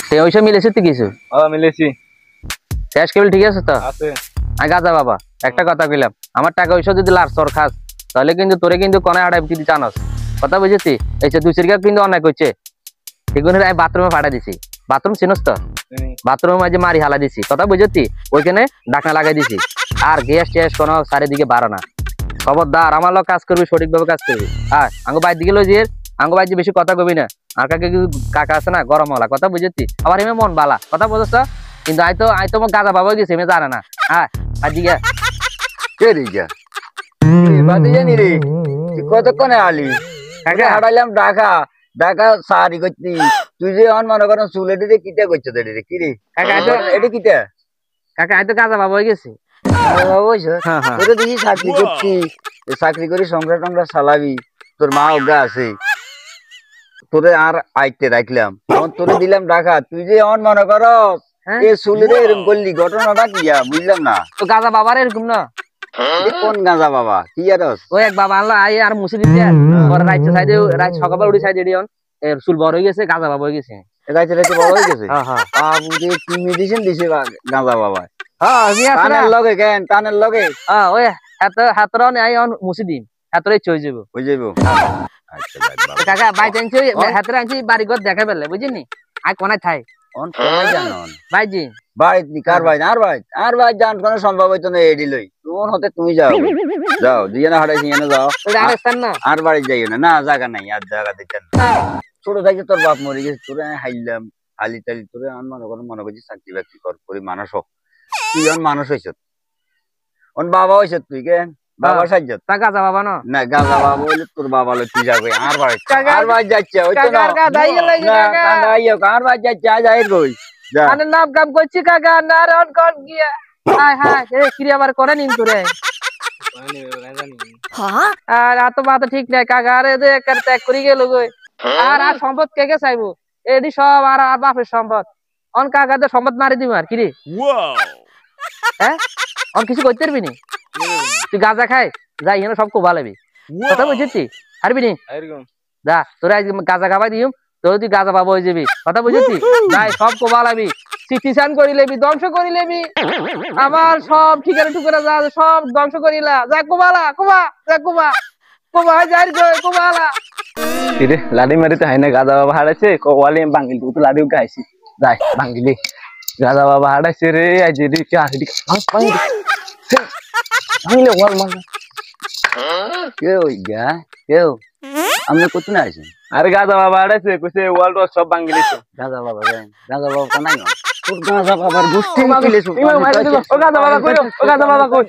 তে ওইসব মিলেছে তো কিছু? মিলেছি। ক্যাশ কেবল ঠিক আছে তো? আছে। আই গাজা বাবা একটা কথা কইলাম, আমার টাকা ওইসব যদি লাড়ছর খাস তাহলে কিন্তু তোরে কিন্তু কোনে আড়াই কিন্তু জানাস কথা বুঝেছি। এই যে 2 কিন্তু অনেক হচ্ছে এগুলো আমি বাথরুমে পাঠা দিছি। বাথরুম চিনস তো? বাথরুমে মাঝে মারি হালা দিছি কথা বুঝেছি। ওইখানে ঢাকনা লাগাই দিছি। আর গ্যাস ট্যাস কোনো চারিদিকে বাড়ো না। খবরদার আমার লোক কাজ করবি, সঠিকভাবে কাজ করবি। আর আঙ্গো বাইর দিকে লই যে আঙ্গো বাইর বেশি কথা কবি না। আর কাকে কাকা আছে না গরম হলা কথা বুঝেছি। আবার এমনি মন বালা কথা বুঝছ। কিন্তু আই তো গাঁজা বাবা গেছে এমনি জানে না। হ্যাঁ আর দিকে কে দিকা বাদে জানি রে তুই কতক্ষণে আলি কাকা হারাইলাম ঢাকা ঢাকা সারি করছি তুই যে অন মনে করেন চুলে দিতে কিটা করছো রে কি রে কাকা এটা কিটা কাকা আই তো গাঁজা বাবা গেছে। তোরে দেখি চাকরি করছি চাকরি করে সংসার টংসার চালাবি তোর মা অজ্ঞা আছে তোরে আর আইতে রাখলাম এখন তোরে দিলাম ঢাকা তুই যে অন মনে কর এ চুলে এরকম করলি ঘটনাটা কিয়া বুঝলাম না। তো গাঁজা বাবার এরকম না? কোন গাঁজা বাবা কি আর ওই এক বাবা আনলো আই আর মুছে দিতে পরে রাইট সাইডে রাইট সকালবেলা উঠে সাইডে এডিয়ন এর চুল বড় হয়ে গেছে গাঁজা বাবা হয়ে গেছে। রাইতে রাইতে বড় হয়ে গেছে। হ্যাঁ হ্যাঁ বাবু যে কি মেডিসিন দিছে গাঁজা বাবা হ্যাঁ আমি কানের লগে কেন কানের লগে হ্যাঁ ওই হাতরা আই অন মুছে দিন হাতরে চই যাব হয়ে যাইবো। আচ্ছা কাকা বাই চান্স হাতরে আনছি বাড়ি ঘর দেখা পেলে বুঝিনি আই কোনায় থাই অন কোনায় জানন ভাইজি বাইত নি কার বাইত আর বাইত জান কোনো সম্ভব হইতো না এডি লই তোমার হতে তুমি যাও যাও দুজনে হারাইছি এনে যাও আরেস্তান না আর বাড়ি যাইও না না জায়গা নাই আর জায়গা দিতেন না ছোট থাকি তোর বাপ মরে গেছে তোরে হাইলাম হালি টালি তোরে আন মনে করছি চাকরি বাকরি কর করে মানুষ হোক তুই অন মানুষ হইছ অন বাবা হইছ তুই কেন বাবা সাজ্জাত তা গাঁজা বাবা না না গাঁজা বাবা হইলে তোর বাবা লই তুই যাবে আর বাড়ি যাচ্ছে হইতো না আর বাড়ি যাচ্ছে আজ আইর কই যা আনে নাম কাম করছি কাকা না রে অন কোন গিয়া হায় হায় এ কি আবার করে নিন তোরে হ্যাঁ আর আতো বাতো ঠিক নাই কাকা আরে দে একবার ত্যাগ করি গেল গই আর সম্পদ কে কে চাইবো এডি সব আর বাপের সম্পদ অন কাকা তো সম্পদ মারি দিম আর কি রে হ্যাঁ অন কিছু করতে পারবি নি তুই গাঁজা খাই যাই এনে সব কোবা লাগবি কথা বুঝেছি পারবি নি যা তোরা গাঁজা খাবাই দিম তোর তুই গাঁজা বাবা হয়ে যাবি কথা বুঝেছি যাই সব কোবা লাগবি সিটিসান করি লেবি ধ্বংস করি লেবি আমার সব ঠিকানা টুকারা যা সব ধ্বংস করিলা যা কোবালা কোবা যা কোবা কোবা যাই কোবালা ইরে লাডি মারিতে হয় না গাদা বাবা হারাইছে কোয়ালি বাঙ্গিল তো লাডিও গাইছি যাই বাঙ্গিলি গাদা বাবা হারাইছে রে আজ রে কি আড়ি বাঙ্গিলে ওয়াল মার কেউ গা কেউ আমরা কত না আছেন আরে গাদা বাবা হারাইছে কইছে ওয়াল সব বাঙ্গিলি তো গাঁজা বাবা নাই তোর গাঁজা বাবার গোষ্ঠী মিলেছো ও গাদা বাবা কই